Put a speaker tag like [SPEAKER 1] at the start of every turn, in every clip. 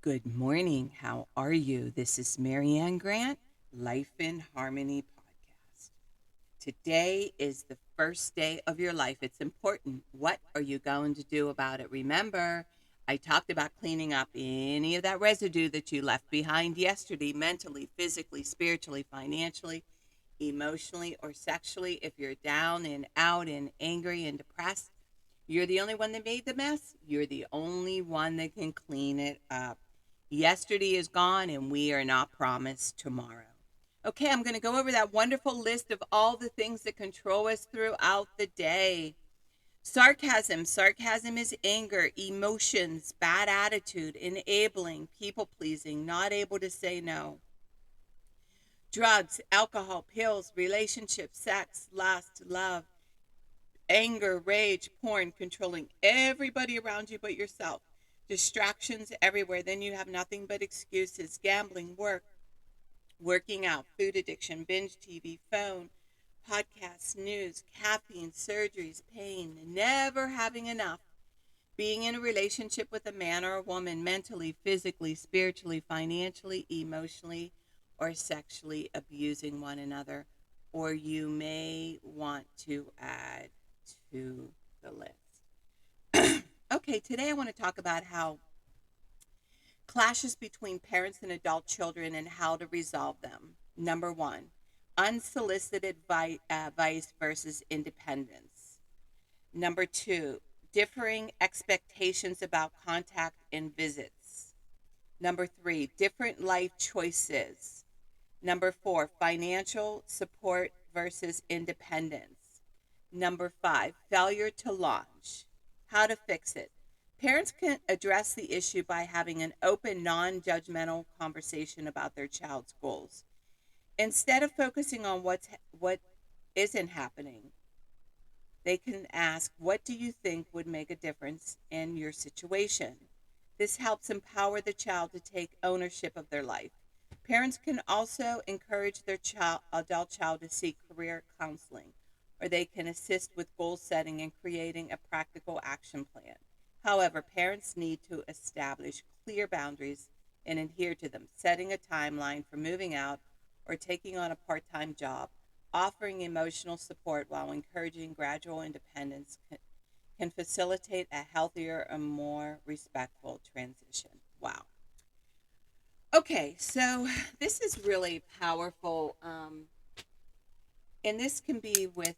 [SPEAKER 1] Good morning. How are you? This is Marianne Grant, Life in Harmony podcast. Today is the first day of your life. It's important. What are you going to do about it? Remember, I talked about cleaning up any of that residue that you left behind yesterday, mentally, physically, spiritually, financially, emotionally, or sexually. If you're down and out and angry and depressed, you're the only one that made the mess. You're the only one that can clean it up. Yesterday is gone, and we are not promised tomorrow. Okay, I'm going to go over that wonderful list of all the things that control us throughout the day. Sarcasm. Sarcasm is anger, emotions, bad attitude, enabling, people pleasing, not able to say no. Drugs, alcohol, pills, relationships, sex, lust, love, anger, rage, porn, controlling everybody around you but yourself. Distractions everywhere. Then you have nothing but excuses. Gambling, work, working out, food addiction, binge TV, phone, podcasts, news, caffeine, surgeries, pain, never having enough. Being in a relationship with a man or a woman mentally, physically, spiritually, financially, emotionally, or sexually abusing one another. Or you may want to add to the list. Okay, today I want to talk about how clashes between parents and adult children and how to resolve them. Number one, unsolicited advice versus independence. Number two, differing expectations about contact and visits. Number three, different life choices. Number four, financial support versus independence. Number five, failure to launch. How to fix it. Parents can address the issue by having an open, non judgmental conversation about their child's goals. Instead of focusing on what isn't happening, they can ask, what do you think would make a difference in your situation? This helps empower the child to take ownership of their life. Parents can also encourage their adult child to seek career counseling, or they can assist with goal setting and creating a practical action plan. However, parents need to establish clear boundaries and adhere to them, setting a timeline for moving out or taking on a part time job. Offering emotional support while encouraging gradual independence can facilitate a healthier and more respectful transition. Wow. Okay, so this is really powerful. And this can be with,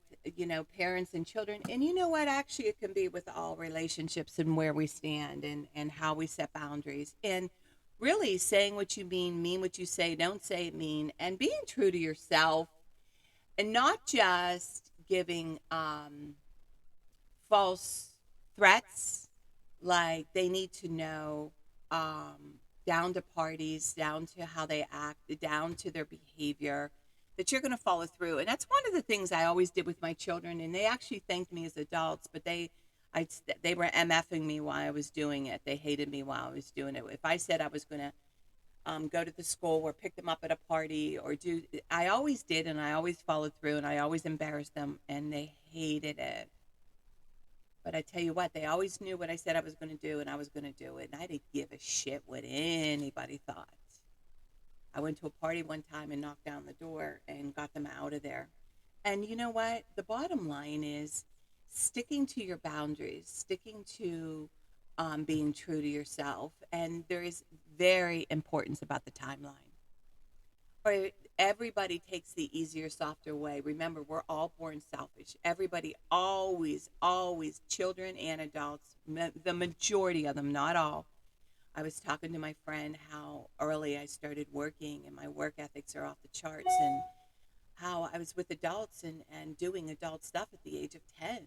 [SPEAKER 1] parents and children. And you know what? Actually, it can be with all relationships and where we stand and how we set boundaries. And really saying what you mean what you say, don't say it mean, and being true to yourself and not just giving false threats, like they need to know, down to parties, down to how they act, down to their behavior, that you're going to follow through. And that's one of the things I always did with my children. And they actually thanked me as adults, but they were mfing me while I was doing it. They hated me while I was doing it. If I said I was going to go to the school or pick them up at a party or do, I always did, and I always followed through, and I always embarrassed them, and they hated it. But I tell you what, they always knew what I said I was going to do, and I was going to do it. And I didn't give a shit what anybody thought. I went to a party one time and knocked down the door and got them out of there. And you know what? The bottom line is sticking to your boundaries, sticking to being true to yourself. And there is very importance about the timeline. Or everybody takes the easier, softer way. Remember, we're all born selfish. Everybody always, children and adults, the majority of them, not all. I was talking to my friend how early I started working and my work ethics are off the charts, and how I was with adults and doing adult stuff at the age of 10.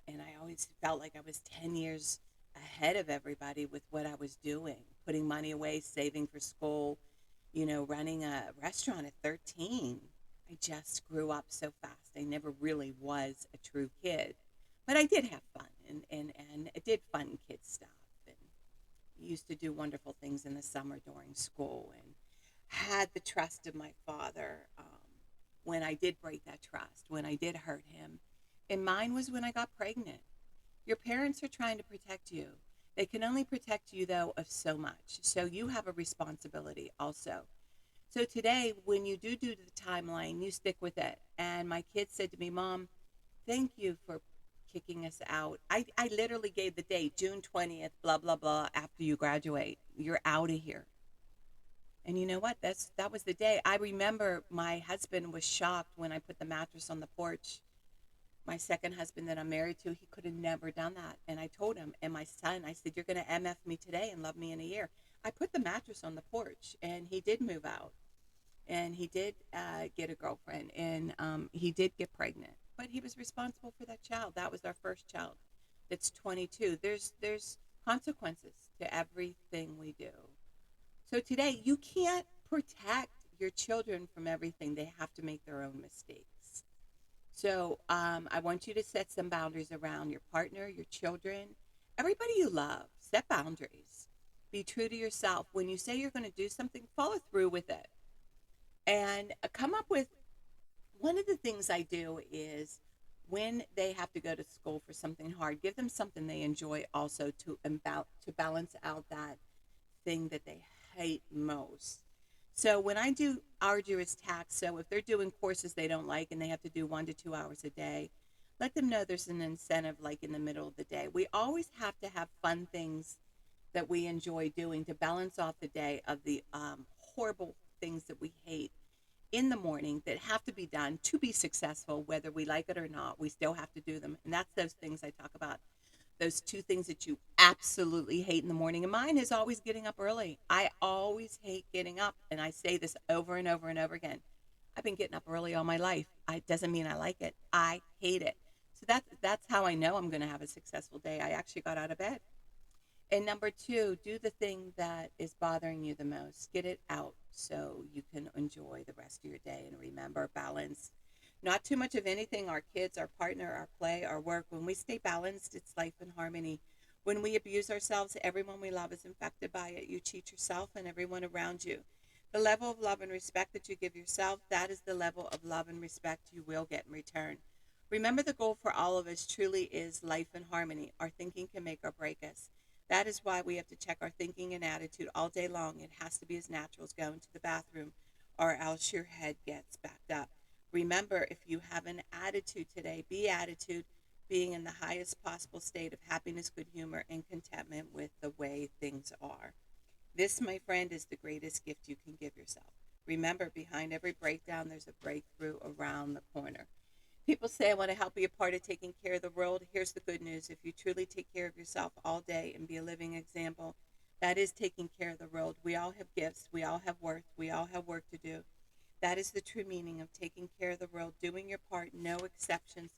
[SPEAKER 1] And I always felt like I was 10 years ahead of everybody with what I was doing, putting money away, saving for school, running a restaurant at 13. I just grew up so fast. I never really was a true kid, but I did have fun and I did fun kid stuff. And used to do wonderful things in the summer during school and had the trust of my father, when I did break that trust, when I did hurt him. And mine was when I got pregnant. Your parents are trying to protect you. They can only protect you, though, of so much. So you have a responsibility also. So today, when you do the timeline, you stick with it. And my kids said to me, Mom, thank you for kicking us out. I literally gave the date, June 20th, blah, blah, blah, after you graduate. You're out of here. And you know what? That was the day. I remember my husband was shocked when I put the mattress on the porch. My second husband that I'm married to, he could have never done that. And I told him, and my son, I said, you're going to MF me today and love me in a year. I put the mattress on the porch, and he did move out. And he did get a girlfriend, and he did get pregnant. But he was responsible for that child. That was our first child. That's 22. There's consequences to everything we do. So today, you can't protect your children from everything. They have to make their own mistakes. So I want you to set some boundaries around your partner, your children, everybody you love. Set boundaries. Be true to yourself. When you say you're going to do something, follow through with it. And come up with one of the things I do is when they have to go to school for something hard, give them something they enjoy also to balance out that thing that they hate most. So when I do arduous tasks, so if they're doing courses they don't like and they have to do 1 to 2 hours a day, let them know there's an incentive like in the middle of the day. We always have to have fun things that we enjoy doing to balance off the day of the horrible things that we hate in the morning that have to be done to be successful, whether we like it or not. We still have to do them. And that's those things I talk about. Those two things that you absolutely hate in the morning. And mine is always getting up early. I always hate getting up. And I say this over and over and over again. I've been getting up early all my life. It doesn't mean I like it. I hate it. So that's how I know I'm going to have a successful day. I actually got out of bed. And number two, do the thing that is bothering you the most. Get it out so you can enjoy the rest of your day. And remember, balance. Not too much of anything, our kids, our partner, our play, our work. When we stay balanced, it's life in harmony. When we abuse ourselves, everyone we love is infected by it. You cheat yourself and everyone around you. The level of love and respect that you give yourself, that is the level of love and respect you will get in return. Remember, the goal for all of us truly is life in harmony. Our thinking can make or break us. That is why we have to check our thinking and attitude all day long. It has to be as natural as going to the bathroom, or else your head gets backed up. Remember, if you have an attitude today, be attitude, being in the highest possible state of happiness, good humor, and contentment with the way things are. This, my friend, is the greatest gift you can give yourself. Remember, behind every breakdown, there's a breakthrough around the corner. People say, I want to help be a part of taking care of the world. Here's the good news. If you truly take care of yourself all day and be a living example, that is taking care of the world. We all have gifts. We all have worth. We all have work to do. That is the true meaning of taking care of the world, doing your part, no exceptions.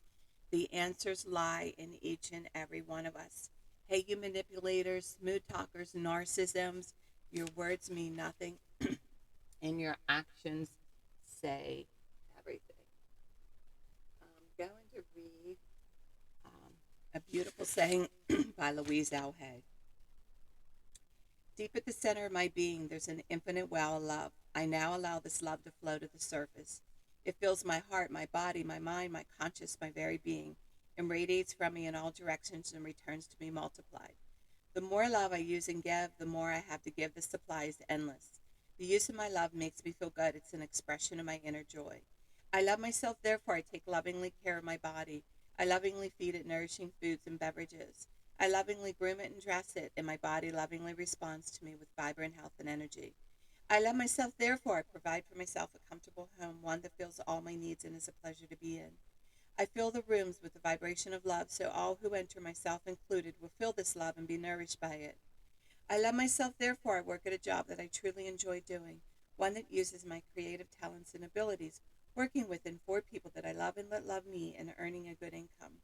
[SPEAKER 1] The answers lie in each and every one of us. Hey, you manipulators, mood talkers, narcissisms, your words mean nothing, and your actions say everything. I'm going to read a beautiful saying by Louise Hay. Deep at the center of my being, there's an infinite well of love. I now allow this love to flow to the surface. It fills my heart, my body, my mind, my conscience, my very being, and radiates from me in all directions and returns to me multiplied. The more love I use and give, the more I have to give. The supply is endless. The use of my love makes me feel good. It's an expression of my inner joy. I love myself, therefore I take lovingly care of my body. I lovingly feed it nourishing foods and beverages. I lovingly groom it and dress it, and my body lovingly responds to me with vibrant health and energy. I love myself, therefore I provide for myself a comfortable home, one that fills all my needs and is a pleasure to be in. I fill the rooms with the vibration of love, so all who enter, myself included, will feel this love and be nourished by it. I love myself, therefore I work at a job that I truly enjoy doing, one that uses my creative talents and abilities, working with and for people that I love and let love me, and earning a good income.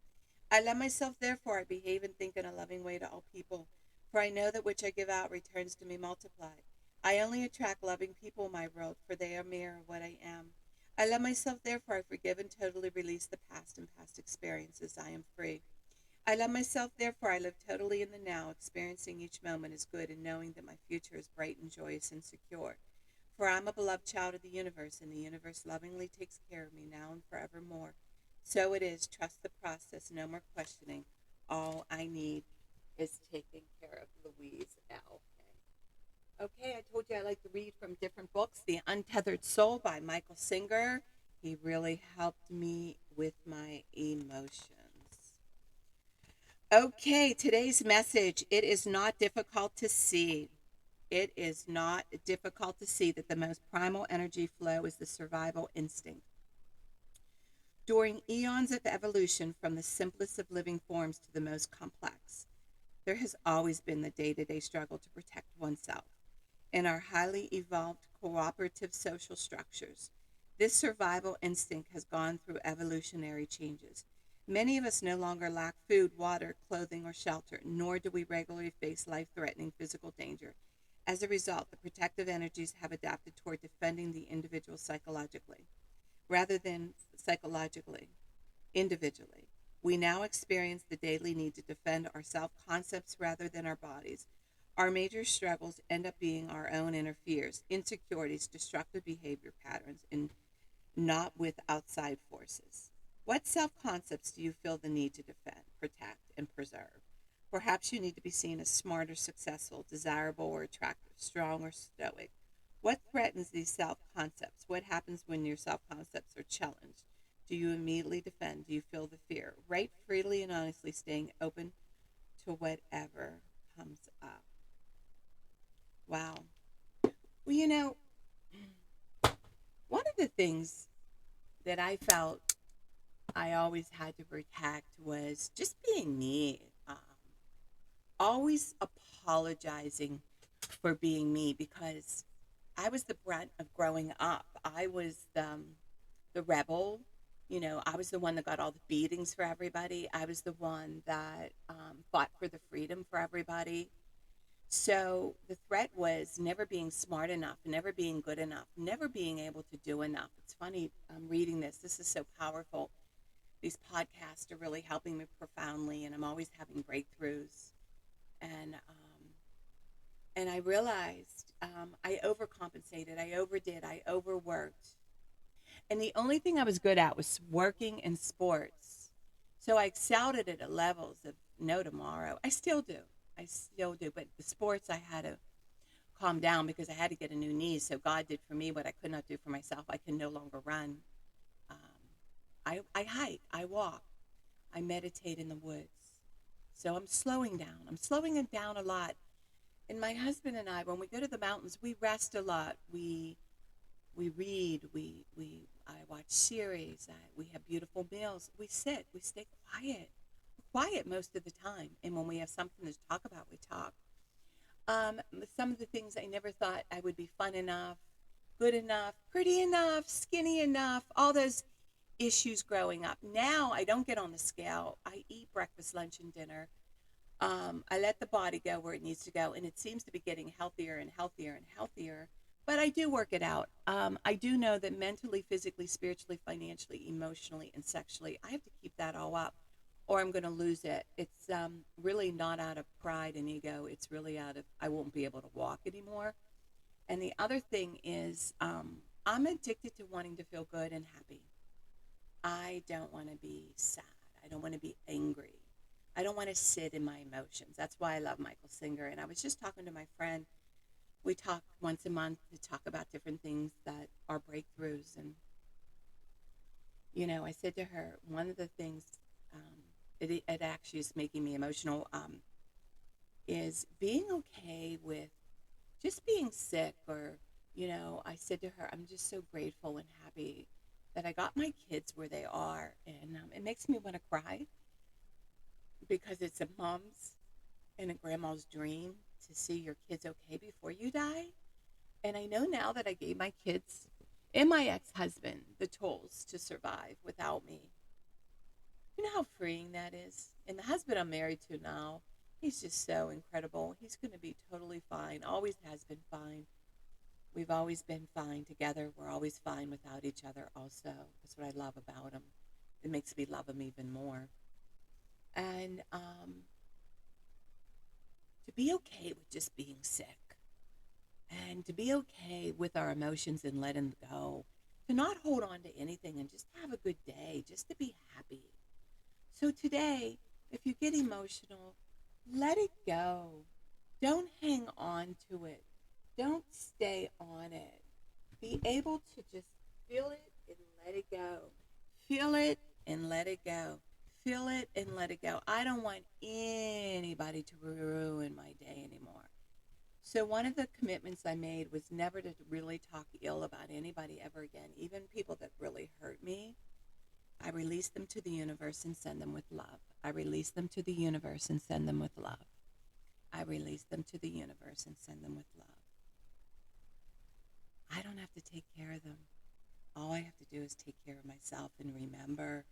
[SPEAKER 1] I love myself, therefore I behave and think in a loving way to all people, for I know that which I give out returns to me multiplied. I only attract loving people in my world, for they are a mirror of what I am. I love myself, therefore I forgive and totally release the past and past experiences. I am free. I love myself, therefore I live totally in the now, experiencing each moment as good and knowing that my future is bright and joyous and secure. For I am a beloved child of the universe, and the universe lovingly takes care of me now and forevermore. So it is. Trust the process. No more questioning. All I need is taking care of Louise L. Okay, I told you I like to read from different books. The Untethered Soul by Michael Singer. He really helped me with my emotions. Okay, today's message. It is not difficult to see. It is not difficult to see that the most primal energy flow is the survival instinct. During eons of evolution, from the simplest of living forms to the most complex, there has always been the day-to-day struggle to protect oneself. In our highly evolved cooperative social structures, this survival instinct has gone through evolutionary changes. Many of us no longer lack food, water, clothing, or shelter, nor do we regularly face life-threatening physical danger. As a result, the protective energies have adapted toward defending the individual psychologically, rather than psychologically, individually. We now experience the daily need to defend our self-concepts rather than our bodies. Our major struggles end up being our own inner fears, insecurities, destructive behavior patterns, and not with outside forces. What self concepts do you feel the need to defend, protect, and preserve? Perhaps you need to be seen as smart or successful, desirable or attractive, strong or stoic. What threatens these self concepts? What happens when your self concepts are challenged? Do you immediately defend? Do you feel the fear? Write freely and honestly, staying open to whatever comes up. Wow. Well, one of the things that I felt I always had to protect was just being me. Always apologizing for being me because I was the brunt of growing up. I was the rebel. I was the one that got all the beatings for everybody. I was the one that fought for the freedom for everybody. So the threat was never being smart enough, never being good enough, never being able to do enough. It's funny, I'm reading this. This is so powerful. These podcasts are really helping me profoundly, and I'm always having breakthroughs. And I realized I overcompensated, I overdid, I overworked. And the only thing I was good at was working in sports. So I excelled at it at levels of no tomorrow. I still do. I still do. But the sports, I had to calm down because I had to get a new knee. So God did for me what I could not do for myself. I can no longer run. Um, I hike, I walk, I meditate in the woods. So I'm slowing down. I'm slowing it down a lot. And my husband and I, when we go to the mountains, we rest a lot. We read. I watch series. We have beautiful meals. We sit. We stay quiet. We're quiet most of the time. And when we have something to talk about, we talk. Some of the things I never thought I would be fun enough, good enough, pretty enough, skinny enough, all those issues growing up. Now I don't get on the scale. I eat breakfast, lunch, and dinner. I let the body go where it needs to go, and it seems to be getting healthier and healthier and healthier. But I do work it out. I do know that mentally, physically, spiritually, financially, emotionally, and sexually, I have to keep that all up, or I'm going to lose it. It's really not out of pride and ego. It's really out of I won't be able to walk anymore. And the other thing is, I'm addicted to wanting to feel good and happy. I don't want to be sad. I don't want to be angry. I don't want to sit in my emotions. That's why I love Michael Singer. And I was just talking to my friend. We talk once a month to talk about different things that are breakthroughs. And, I said to her, one of the things it actually is making me emotional is being okay with just being sick. Or, I said to her, I'm just so grateful and happy that I got my kids where they are. And it makes me want to cry because it's a mom's and a grandma's dream to see your kids okay before you die. And I know now that I gave my kids and my ex-husband the tools to survive without me. You know how freeing that is? And the husband I'm married to now, he's just so incredible. He's going to be totally fine, always has been fine. We've always been fine together. We're always fine without each other also. That's what I love about him. It makes me love him even more. And to be okay with just being sick, and to be okay with our emotions and let them go, to not hold on to anything and just have a good day, just to be happy. So today, if you get emotional, Let it go. Don't hang on to it. Don't stay on it. Be able to just feel it and let it go. Feel it and let it go. Feel it and let it go. I don't want anybody to ruin my day anymore. So, one of the commitments I made was never to really talk ill about anybody ever again, even people that really hurt me. I release them to the universe and send them with love. I release them to the universe and send them with love. I release them to the universe and send them with love. I don't have to take care of them. All I have to do is take care of myself and remember,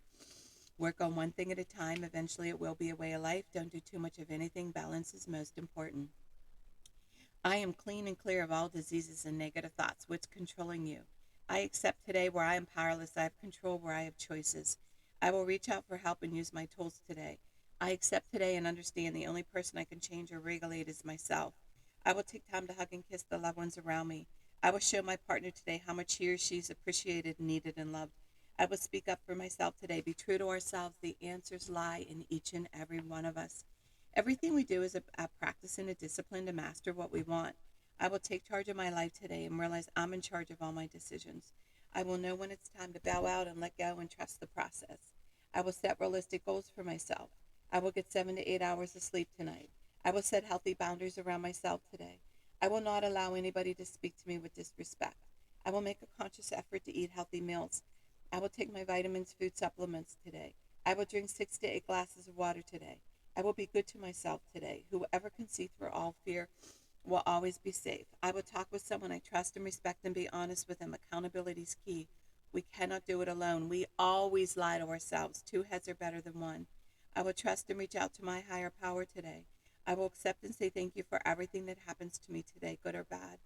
[SPEAKER 1] work on one thing at a time. Eventually, it will be a way of life. Don't do too much of anything. Balance is most important. I am clean and clear of all diseases and negative thoughts. What's controlling you? I accept today where I am powerless. I have control where I have choices. I will reach out for help and use my tools today. I accept today and understand the only person I can change or regulate is myself. I will take time to hug and kiss the loved ones around me. I will show my partner today how much he or she is appreciated, needed, and loved. I will speak up for myself today. Be true to ourselves. The answers lie in each and every one of us. Everything we do is a practice and a discipline to master what we want. I will take charge of my life today and realize I'm in charge of all my decisions. I will know when it's time to bow out and let go and trust the process. I will set realistic goals for myself. I will get 7 to 8 hours of sleep tonight. I will set healthy boundaries around myself today. I will not allow anybody to speak to me with disrespect. I will make a conscious effort to eat healthy meals. I will take my vitamins, food supplements today. I will drink 6 to 8 glasses of water today. I will be good to myself today. Whoever can see through all fear will always be safe. I will talk with someone I trust and respect and be honest with them. Accountability is key. We cannot do it alone. We always lie to ourselves. Two heads are better than one. I will trust and reach out to my higher power today. I will accept and say thank you for everything that happens to me today, good or bad.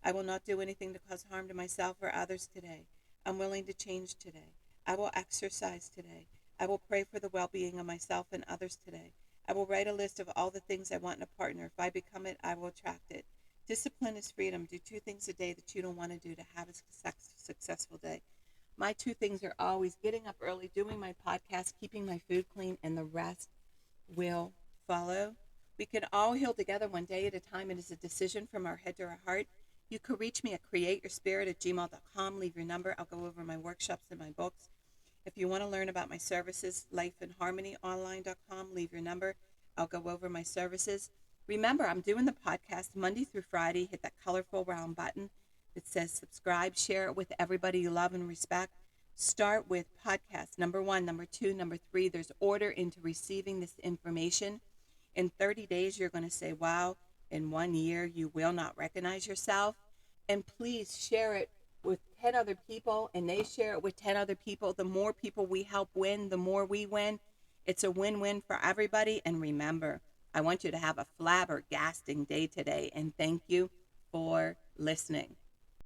[SPEAKER 1] I will not do anything to cause harm to myself or others today. I'm willing to change today. I will exercise today. I will pray for the well-being of myself and others today. I will write a list of all the things I want in a partner. If I become it, I will attract it. Discipline is freedom. Do 2 things a day that you don't want to do to have a successful day. My 2 things are always getting up early, doing my podcast, keeping my food clean, and the rest will follow. We can all heal together one day at a time. It is a decision from our head to our heart. You can reach me at createyourspirit@gmail.com. Leave your number. I'll go over my workshops and my books. If you want to learn about my services, lifeinharmonyonline.com. Leave your number. I'll go over my services. Remember, I'm doing the podcast Monday through Friday. Hit that colorful round button that says subscribe. Share it with everybody you love and respect. Start with podcast number 1, number 2, number 3. There's order into receiving this information. In 30 days, you're going to say, wow. In 1 year, you will not recognize yourself. And please share it with 10 other people, and they share it with 10 other people. The more people we help win, the more we win. It's a win-win for everybody. And remember, I want you to have a flabbergasting day today. And thank you for listening.